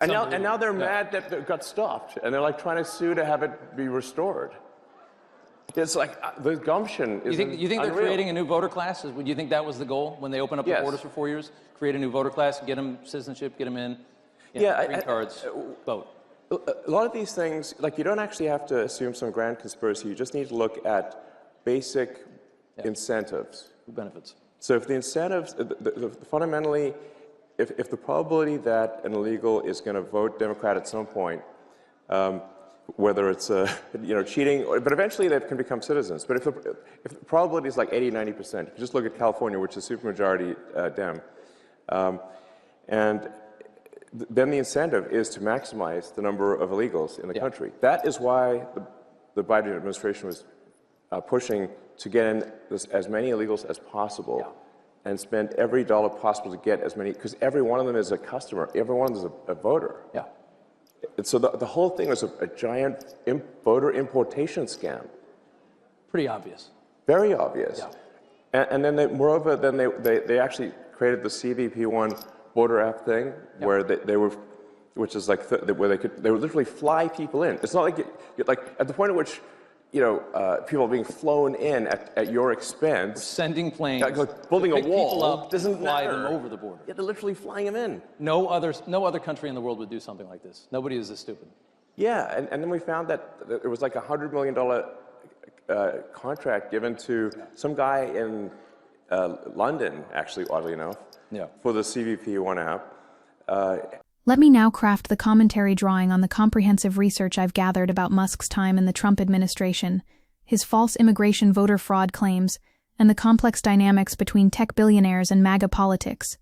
And now they're mad that it got stopped, and they're like trying to sue to have it be restored. It's like the gumption is You think they're creating a new voter class? Would you think that was the goal when they opened up the borders for 4 years? Create a new voter class, get them citizenship, get them in, green cards, vote. A lot of these things, like you don't actually have to assume some grand conspiracy. You just need to look at basic incentives. Who benefits? So if the incentives, fundamentally, if the probability that an illegal is going to vote Democrat at some point, whether it's cheating, but eventually they can become citizens. But if the probability is like 80, 90%, you just look at California, which is supermajority Dem, and then the incentive is to maximize the number of illegals in the country. That is why the Biden administration was pushing to get in as many illegals as possible and spend every dollar possible to get as many, because every one of them is a customer, every one of them is a voter. Yeah. So the whole thing was a giant voter importation scam. Pretty obvious. Very obvious. Yeah. And then moreover, then they actually created the CVP1 voter app thing, where they were, which is like where they would literally fly people in. It's not like like at the point at which people are being flown in at your expense. Sending planes. Like building a wall up, doesn't fly matter. them over the border. Yeah, they're literally flying them in. No other country in the world would do something like this. Nobody is this stupid. Yeah, and then we found that it was like $100 million contract given to some guy in London, actually, oddly enough, for the CVP1 app. Let me now craft the commentary drawing on the comprehensive research I've gathered about Musk's time in the Trump administration, his false immigration voter fraud claims, and the complex dynamics between tech billionaires and MAGA politics.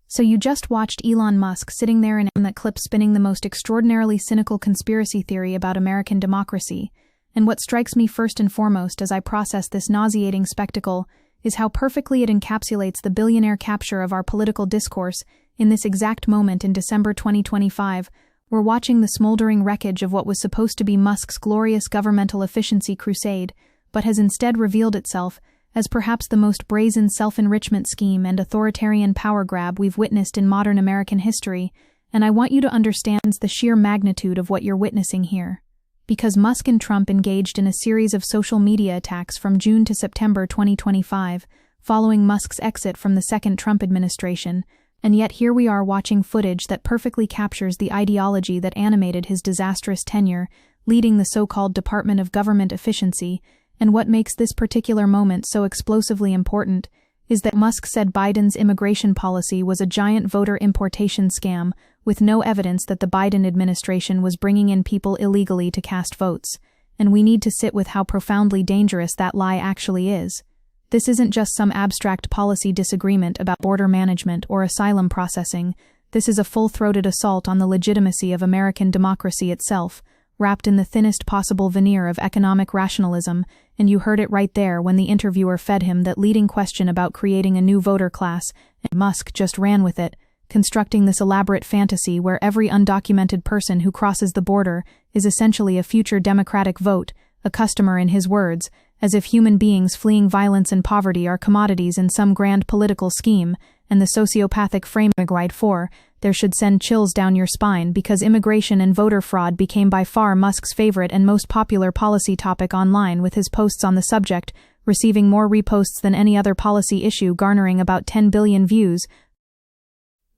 So you just watched Elon Musk sitting there in that clip spinning the most extraordinarily cynical conspiracy theory about American democracy, and what strikes me first and foremost as I process this nauseating spectacle is how perfectly it encapsulates the billionaire capture of our political discourse. In this exact moment in December 2025, we're watching the smoldering wreckage of what was supposed to be Musk's glorious governmental efficiency crusade, but has instead revealed itself as perhaps the most brazen self-enrichment scheme and authoritarian power grab we've witnessed in modern American history, and I want you to understand the sheer magnitude of what you're witnessing here. Because Musk and Trump engaged in a series of social media attacks from June to September 2025, following Musk's exit from the second Trump administration, and yet here we are watching footage that perfectly captures the ideology that animated his disastrous tenure, leading the so-called Department of Government Efficiency. And what makes this particular moment so explosively important is that Musk said Biden's immigration policy was a giant voter importation scam, with no evidence that the Biden administration was bringing in people illegally to cast votes. And we need to sit with how profoundly dangerous that lie actually is. This isn't just some abstract policy disagreement about border management or asylum processing. This is a full-throated assault on the legitimacy of American democracy itself, wrapped in the thinnest possible veneer of economic rationalism, and you heard it right there when the interviewer fed him that leading question about creating a new voter class, and Musk just ran with it, constructing this elaborate fantasy where every undocumented person who crosses the border is essentially a future Democratic vote, a customer in his words, as if human beings fleeing violence and poverty are commodities in some grand political scheme, and the sociopathic framework for there should send chills down your spine because immigration and voter fraud became by far Musk's favorite and most popular policy topic online, with his posts on the subject receiving more reposts than any other policy issue, garnering about 10 billion views,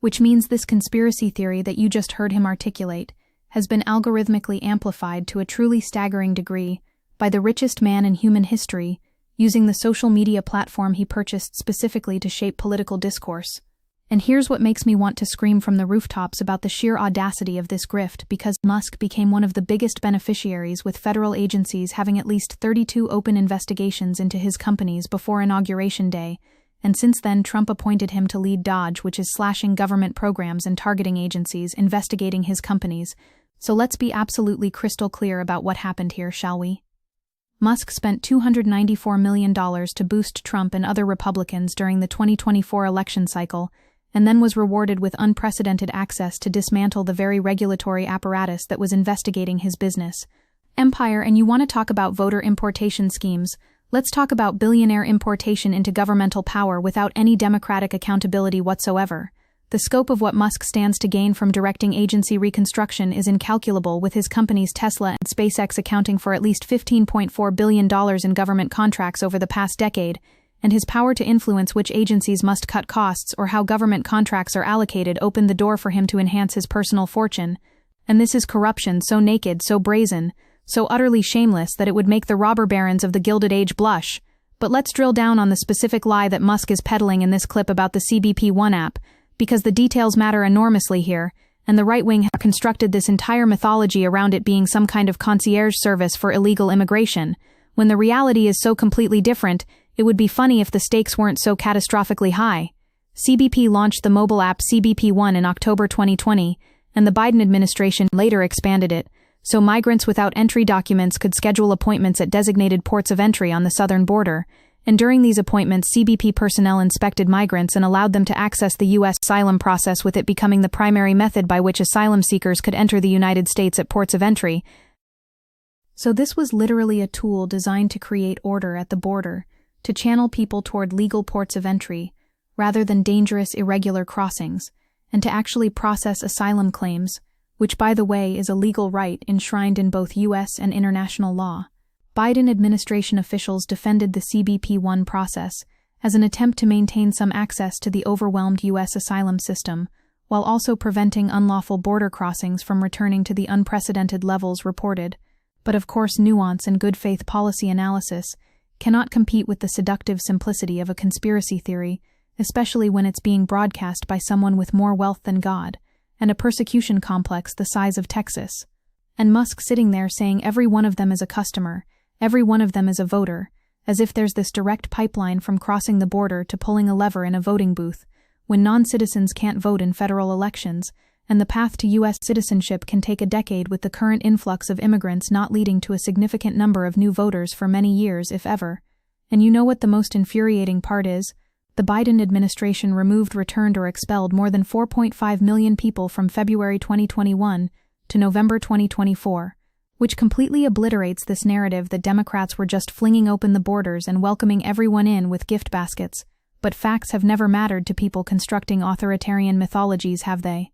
which means this conspiracy theory that you just heard him articulate has been algorithmically amplified to a truly staggering degree by the richest man in human history, using the social media platform he purchased specifically to shape political discourse. And here's what makes me want to scream from the rooftops about the sheer audacity of this grift, because Musk became one of the biggest beneficiaries, with federal agencies having at least 32 open investigations into his companies before Inauguration Day, and since then Trump appointed him to lead DOJ, which is slashing government programs and targeting agencies investigating his companies. So let's be absolutely crystal clear about what happened here, shall we? Musk spent $294 million to boost Trump and other Republicans during the 2024 election cycle, and then was rewarded with unprecedented access to dismantle the very regulatory apparatus that was investigating his business empire. And you want to talk about voter importation schemes? Let's talk about billionaire importation into governmental power without any democratic accountability whatsoever. The scope of what Musk stands to gain from directing agency reconstruction is incalculable, with his companies Tesla and SpaceX accounting for at least $15.4 billion in government contracts over the past decade, and his power to influence which agencies must cut costs or how government contracts are allocated opened the door for him to enhance his personal fortune. And this is corruption so naked, so brazen, so utterly shameless that it would make the robber barons of the Gilded Age blush. But let's drill down on the specific lie that Musk is peddling in this clip about the CBP One app, because the details matter enormously here, and the right wing have constructed this entire mythology around it being some kind of concierge service for illegal immigration. When the reality is so completely different, it would be funny if the stakes weren't so catastrophically high. CBP launched the mobile app CBP One in October 2020, and the Biden administration later expanded it, so migrants without entry documents could schedule appointments at designated ports of entry on the southern border. And during these appointments, CBP personnel inspected migrants and allowed them to access the U.S. asylum process, with it becoming the primary method by which asylum seekers could enter the United States at ports of entry. So this was literally a tool designed to create order at the border, to channel people toward legal ports of entry, rather than dangerous, irregular crossings, and to actually process asylum claims, which, by the way, is a legal right enshrined in both U.S. and international law. Biden administration officials defended the CBP One process as an attempt to maintain some access to the overwhelmed U.S. asylum system, while also preventing unlawful border crossings from returning to the unprecedented levels reported. But of course, nuance and good faith policy analysis cannot compete with the seductive simplicity of a conspiracy theory, especially when it's being broadcast by someone with more wealth than God, and a persecution complex the size of Texas. And Musk sitting there saying every one of them is a customer, every one of them is a voter, as if there's this direct pipeline from crossing the border to pulling a lever in a voting booth, when non-citizens can't vote in federal elections, and the path to U.S. citizenship can take a decade, with the current influx of immigrants not leading to a significant number of new voters for many years, if ever. And you know what the most infuriating part is? The Biden administration removed, returned, or expelled more than 4.5 million people from February 2021 to November 2024. Which completely obliterates this narrative that Democrats were just flinging open the borders and welcoming everyone in with gift baskets. But facts have never mattered to people constructing authoritarian mythologies, have they?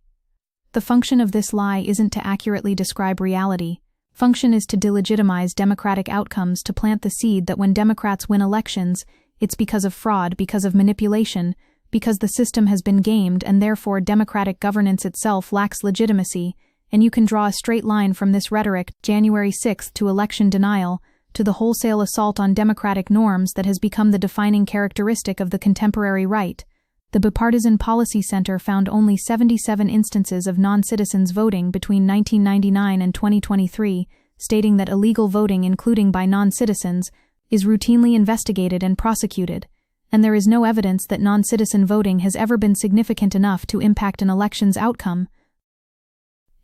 The function of this lie isn't to accurately describe reality. Function is to delegitimize democratic outcomes, to plant the seed that when Democrats win elections, it's because of fraud, because of manipulation, because the system has been gamed, and therefore democratic governance itself lacks legitimacy. And you can draw a straight line from this rhetoric, January 6th, to election denial, to the wholesale assault on democratic norms that has become the defining characteristic of the contemporary right. The Bipartisan Policy Center found only 77 instances of non-citizens voting between 1999 and 2023, stating that illegal voting, including by non-citizens, is routinely investigated and prosecuted, and there is no evidence that non-citizen voting has ever been significant enough to impact an election's outcome.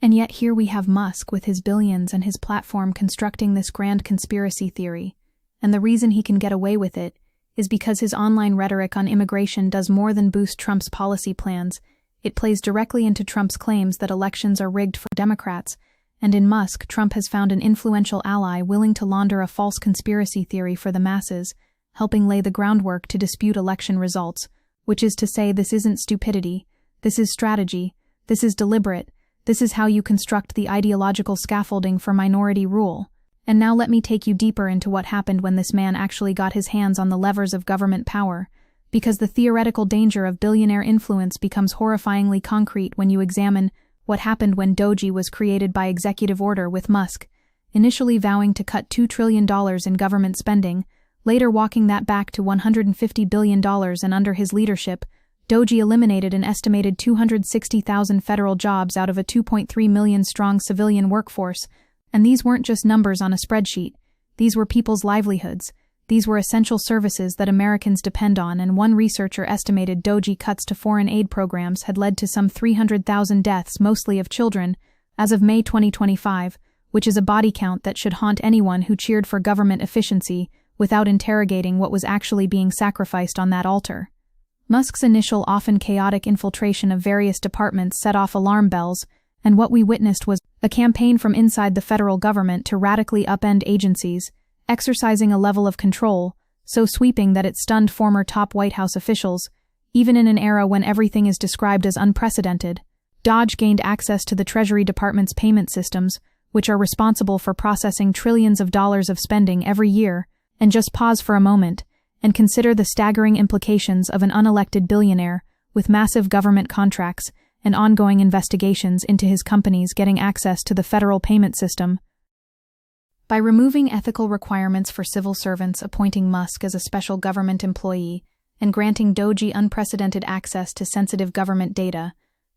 And yet here we have Musk with his billions and his platform constructing this grand conspiracy theory, and the reason he can get away with it is because his online rhetoric on immigration does more than boost Trump's policy plans. It plays directly into Trump's claims that elections are rigged for Democrats, and in Musk, Trump has found an influential ally willing to launder a false conspiracy theory for the masses, helping lay the groundwork to dispute election results, which is to say, this isn't stupidity, this is strategy, this is deliberate. This is how you construct the ideological scaffolding for minority rule. And now let me take you deeper into what happened when this man actually got his hands on the levers of government power, because the theoretical danger of billionaire influence becomes horrifyingly concrete when you examine what happened when Doge was created by executive order, with Musk initially vowing to cut $2 trillion in government spending, later walking that back to $150 billion, and under his leadership, Doge eliminated an estimated 260,000 federal jobs out of a 2.3 million strong civilian workforce, and these weren't just numbers on a spreadsheet. These were people's livelihoods. These were essential services that Americans depend on, and one researcher estimated Doge cuts to foreign aid programs had led to some 300,000 deaths, mostly of children, as of May 2025, which is a body count that should haunt anyone who cheered for government efficiency without interrogating what was actually being sacrificed on that altar. Musk's initial, often chaotic infiltration of various departments set off alarm bells, and what we witnessed was a campaign from inside the federal government to radically upend agencies, exercising a level of control so sweeping that it stunned former top White House officials, even in an era when everything is described as unprecedented. DOGE gained access to the Treasury Department's payment systems, which are responsible for processing trillions of dollars of spending every year. And just pause for a moment and consider the staggering implications of an unelected billionaire with massive government contracts and ongoing investigations into his companies getting access to the federal payment system. By removing ethical requirements for civil servants appointing Musk as a special government employee and granting DOGE unprecedented access to sensitive government data,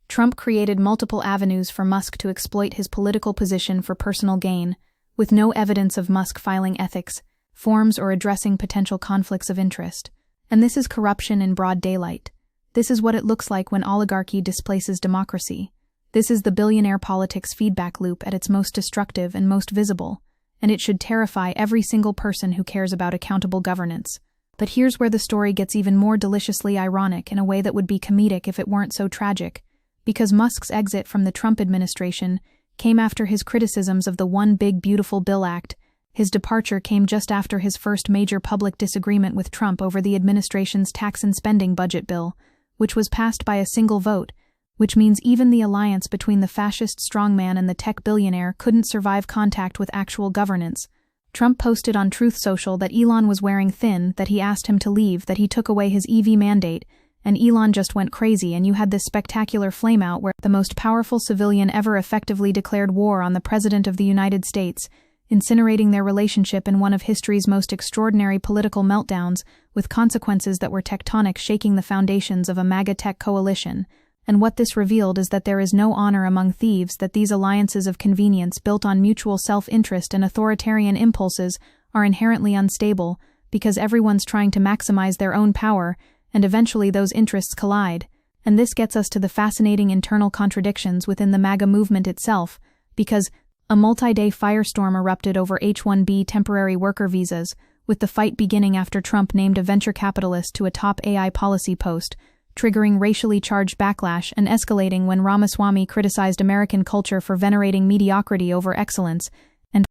Trump created multiple avenues for Musk to exploit his political position for personal gain, with no evidence of Musk filing ethics forms or addressing potential conflicts of interest. And this is corruption in broad daylight. This is what it looks like when oligarchy displaces democracy. This is the billionaire politics feedback loop at its most destructive and most visible, and it should terrify every single person who cares about accountable governance. But here's where the story gets even more deliciously ironic in a way that would be comedic if it weren't so tragic, because Musk's exit from the Trump administration came after his criticisms of the One Big Beautiful Bill Act. His departure came just after his first major public disagreement with Trump over the administration's tax and spending budget bill, which was passed by a single vote, which means even the alliance between the fascist strongman and the tech billionaire couldn't survive contact with actual governance. Trump posted on Truth Social that Elon was wearing thin, that he asked him to leave, that he took away his EV mandate, and Elon just went crazy, and you had this spectacular flameout where the most powerful civilian ever effectively declared war on the President of the United States, incinerating their relationship in one of history's most extraordinary political meltdowns, with consequences that were tectonic, shaking the foundations of a MAGA tech coalition. And what this revealed is that there is no honor among thieves, that these alliances of convenience built on mutual self-interest and authoritarian impulses are inherently unstable, because everyone's trying to maximize their own power, and eventually those interests collide. And this gets us to the fascinating internal contradictions within the MAGA movement itself, because a multi-day firestorm erupted over H-1B temporary worker visas, with the fight beginning after Trump named a venture capitalist to a top AI policy post, triggering racially charged backlash and escalating when Ramaswamy criticized American culture for venerating mediocrity over excellence, and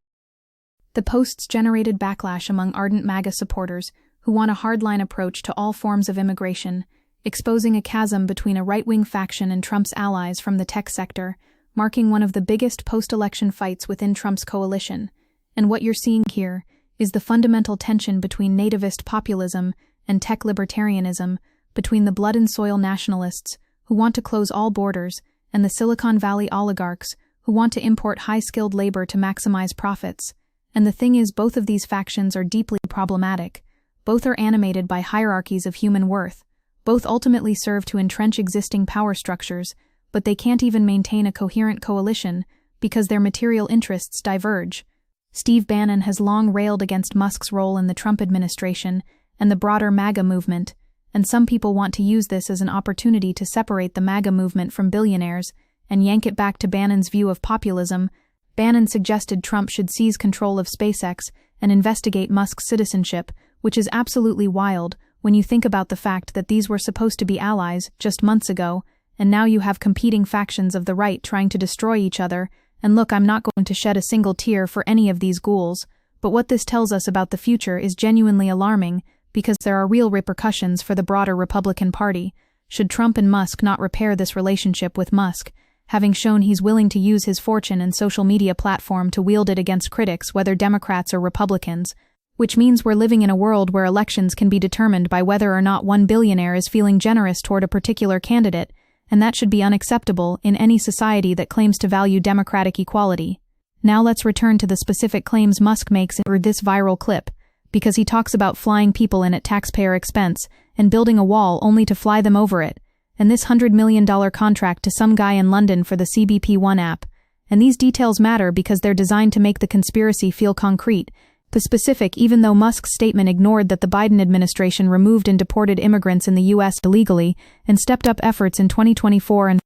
the posts generated backlash among ardent MAGA supporters who want a hardline approach to all forms of immigration, exposing a chasm between a right-wing faction and Trump's allies from the tech sector, marking one of the biggest post-election fights within Trump's coalition. And what you're seeing here is the fundamental tension between nativist populism and tech libertarianism, between the blood-and-soil nationalists who want to close all borders and the Silicon Valley oligarchs who want to import high-skilled labor to maximize profits. And the thing is, both of these factions are deeply problematic. Both are animated by hierarchies of human worth. Both ultimately serve to entrench existing power structures, but they can't even maintain a coherent coalition because their material interests diverge. Steve Bannon has long railed against Musk's role in the Trump administration and the broader MAGA movement, and some people want to use this as an opportunity to separate the MAGA movement from billionaires and yank it back to Bannon's view of populism. Bannon suggested Trump should seize control of SpaceX and investigate Musk's citizenship, which is absolutely wild when you think about the fact that these were supposed to be allies just months ago, and now you have competing factions of the right trying to destroy each other. And look, I'm not going to shed a single tear for any of these ghouls, but what this tells us about the future is genuinely alarming, because there are real repercussions for the broader Republican Party, should Trump and Musk not repair this relationship with Musk, having shown he's willing to use his fortune and social media platform to wield it against critics, whether Democrats or Republicans, which means we're living in a world where elections can be determined by whether or not one billionaire is feeling generous toward a particular candidate, and that should be unacceptable in any society that claims to value democratic equality. Now let's return to the specific claims Musk makes in this viral clip, because he talks about flying people in at taxpayer expense and building a wall only to fly them over it, and this $100 million contract to some guy in London for the CBP One app. And these details matter because they're designed to make the conspiracy feel concrete, specific, even though Musk's statement ignored that the Biden administration removed and deported immigrants in the U.S. illegally and stepped up efforts in 2024. And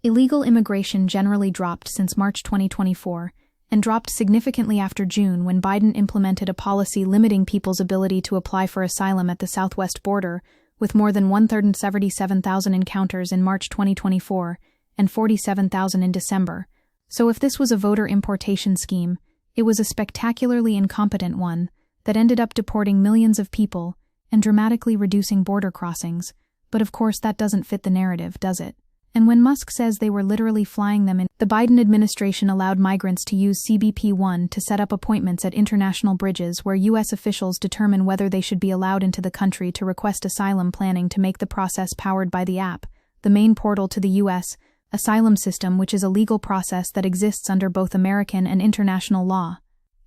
illegal immigration generally dropped since March 2024 and dropped significantly after June when Biden implemented a policy limiting people's ability to apply for asylum at the southwest border, with more than 177,000 encounters in March 2024 and 47,000 in December. So if this was a voter importation scheme, it was a spectacularly incompetent one that ended up deporting millions of people and dramatically reducing border crossings, But of course that doesn't fit the narrative, does it? And when Musk says they were literally flying them in, the Biden administration allowed migrants to use CBP-1 to set up appointments at international bridges where U.S. officials determine whether they should be allowed into the country to request asylum, planning to make the process powered by the app, the main portal to the U.S. asylum system, which is a legal process that exists under both American and international law.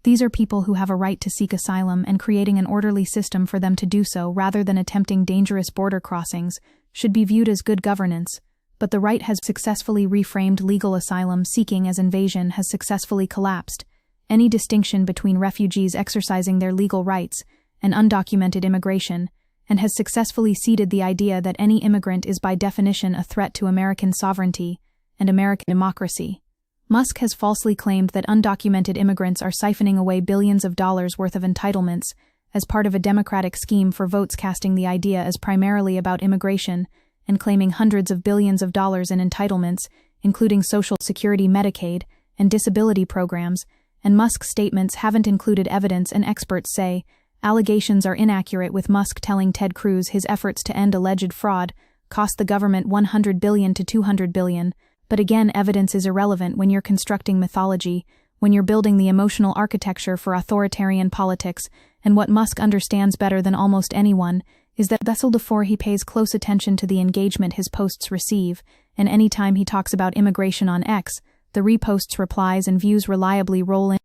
These are people who have a right to seek asylum, and creating an orderly system for them to do so rather than attempting dangerous border crossings should be viewed as good governance. But the right has successfully reframed legal asylum seeking as invasion has successfully collapsed. Any distinction between refugees exercising their legal rights and undocumented immigration, and has successfully seeded the idea that any immigrant is by definition a threat to American sovereignty and American democracy. Musk has falsely claimed that undocumented immigrants are siphoning away billions of dollars worth of entitlements as part of a Democratic scheme for votes, casting the idea as primarily about immigration and claiming hundreds of billions of dollars in entitlements, including Social Security, Medicaid, and disability programs, and Musk's statements haven't included evidence, and experts say allegations are inaccurate, with Musk telling Ted Cruz his efforts to end alleged fraud cost the government $100 billion to $200 billion. But again, evidence is irrelevant when you're constructing mythology, when you're building the emotional architecture for authoritarian politics, and what Musk understands better than almost anyone is that therefore he pays close attention to the engagement his posts receive, and any time he talks about immigration on X, the reposts, replies, and views reliably roll in.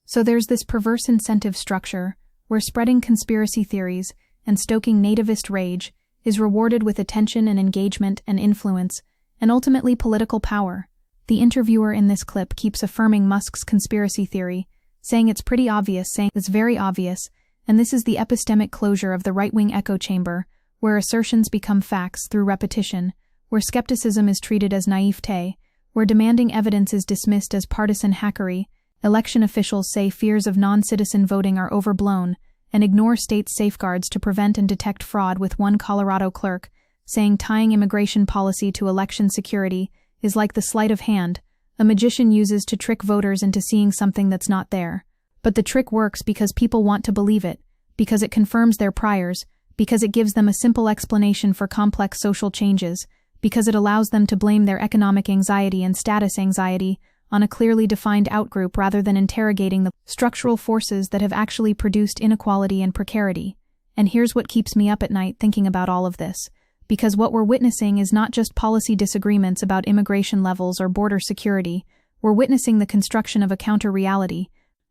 So there's this perverse incentive structure where spreading conspiracy theories and stoking nativist rage is rewarded with attention and engagement and influence, and ultimately political power. The interviewer in this clip keeps affirming Musk's conspiracy theory, saying it's pretty obvious, saying it's very obvious, and this is the epistemic closure of the right-wing echo chamber, where assertions become facts through repetition, where skepticism is treated as naivete, where demanding evidence is dismissed as partisan hackery. Election officials say fears of non-citizen voting are overblown and ignore state safeguards to prevent and detect fraud, with one Colorado clerk saying tying immigration policy to election security is like the sleight of hand a magician uses to trick voters into seeing something that's not there. But the trick works because people want to believe it, because it confirms their priors, because it gives them a simple explanation for complex social changes, because it allows them to blame their economic anxiety and status anxiety on a clearly defined outgroup rather than interrogating the structural forces that have actually produced inequality and precarity. And here's what keeps me up at night thinking about all of this. Because what we're witnessing is not just policy disagreements about immigration levels or border security, we're witnessing the construction of a counter-reality,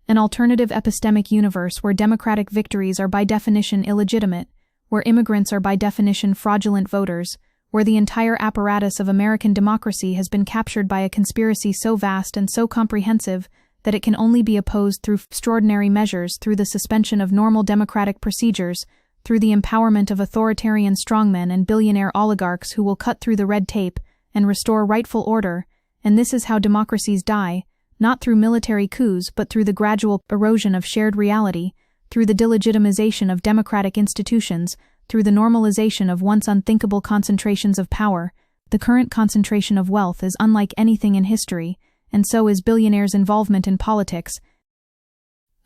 an alternative epistemic universe where democratic victories are by definition illegitimate, where immigrants are by definition fraudulent voters, where the entire apparatus of American democracy has been captured by a conspiracy so vast and so comprehensive that it can only be opposed through extraordinary measures, through the suspension of normal democratic procedures, through the empowerment of authoritarian strongmen and billionaire oligarchs who will cut through the red tape and restore rightful order. And this is how democracies die, not through military coups but through the gradual erosion of shared reality, through the delegitimization of democratic institutions, through the normalization of once unthinkable concentrations of power. The current concentration of wealth is unlike anything in history, and so is billionaires' involvement in politics.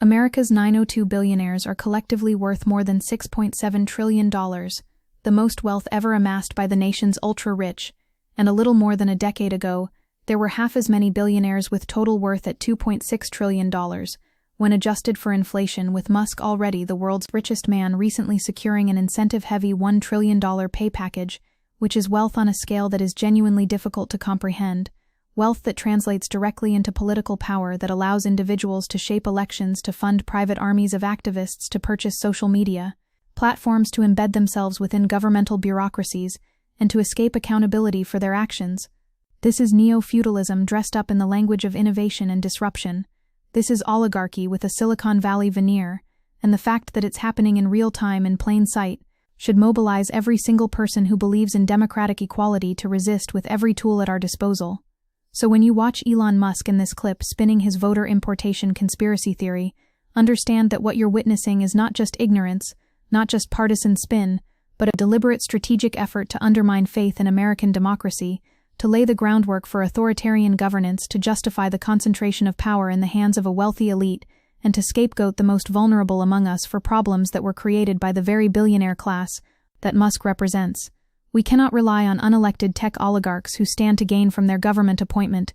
America's 902 billionaires are collectively worth more than $6.7 trillion, the most wealth ever amassed by the nation's ultra-rich, and a little more than a decade ago, there were half as many billionaires with total worth at $2.6 trillion, when adjusted for inflation, with Musk already the world's richest man recently securing an incentive-heavy $1 trillion pay package, which is wealth on a scale that is genuinely difficult to comprehend, wealth that translates directly into political power that allows individuals to shape elections, to fund private armies of activists, to purchase social media platforms, to embed themselves within governmental bureaucracies, and to escape accountability for their actions. This is neo-feudalism dressed up in the language of innovation and disruption. This is oligarchy with a Silicon Valley veneer, and the fact that it's happening in real time in plain sight should mobilize every single person who believes in democratic equality to resist with every tool at our disposal. So when you watch Elon Musk in this clip spinning his voter importation conspiracy theory, understand that what you're witnessing is not just ignorance, not just partisan spin, but a deliberate strategic effort to undermine faith in American democracy, to lay the groundwork for authoritarian governance, to justify the concentration of power in the hands of a wealthy elite, and to scapegoat the most vulnerable among us for problems that were created by the very billionaire class that Musk represents. We cannot rely on unelected tech oligarchs who stand to gain from their government appointment.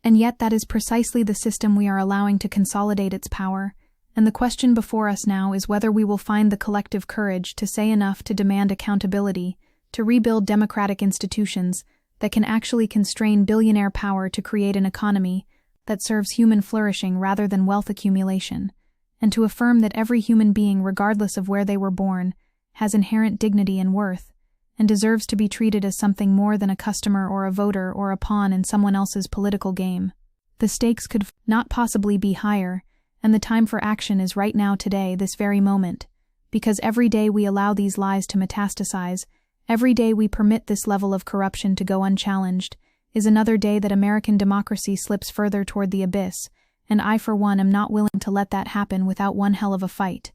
And yet that is precisely the system we are allowing to consolidate its power, and the question before us now is whether we will find the collective courage to say enough to demand accountability, to rebuild democratic institutions that can actually constrain billionaire power to create an economy that serves human flourishing rather than wealth accumulation, and to affirm that every human being, regardless of where they were born, has inherent dignity and worth, and deserves to be treated as something more than a customer or a voter or a pawn in someone else's political game. The stakes could not possibly be higher, and the time for action is right now, today, this very moment, because every day we allow these lies to metastasize, every day we permit this level of corruption to go unchallenged, is another day that American democracy slips further toward the abyss, and I for one am not willing to let that happen without one hell of a fight.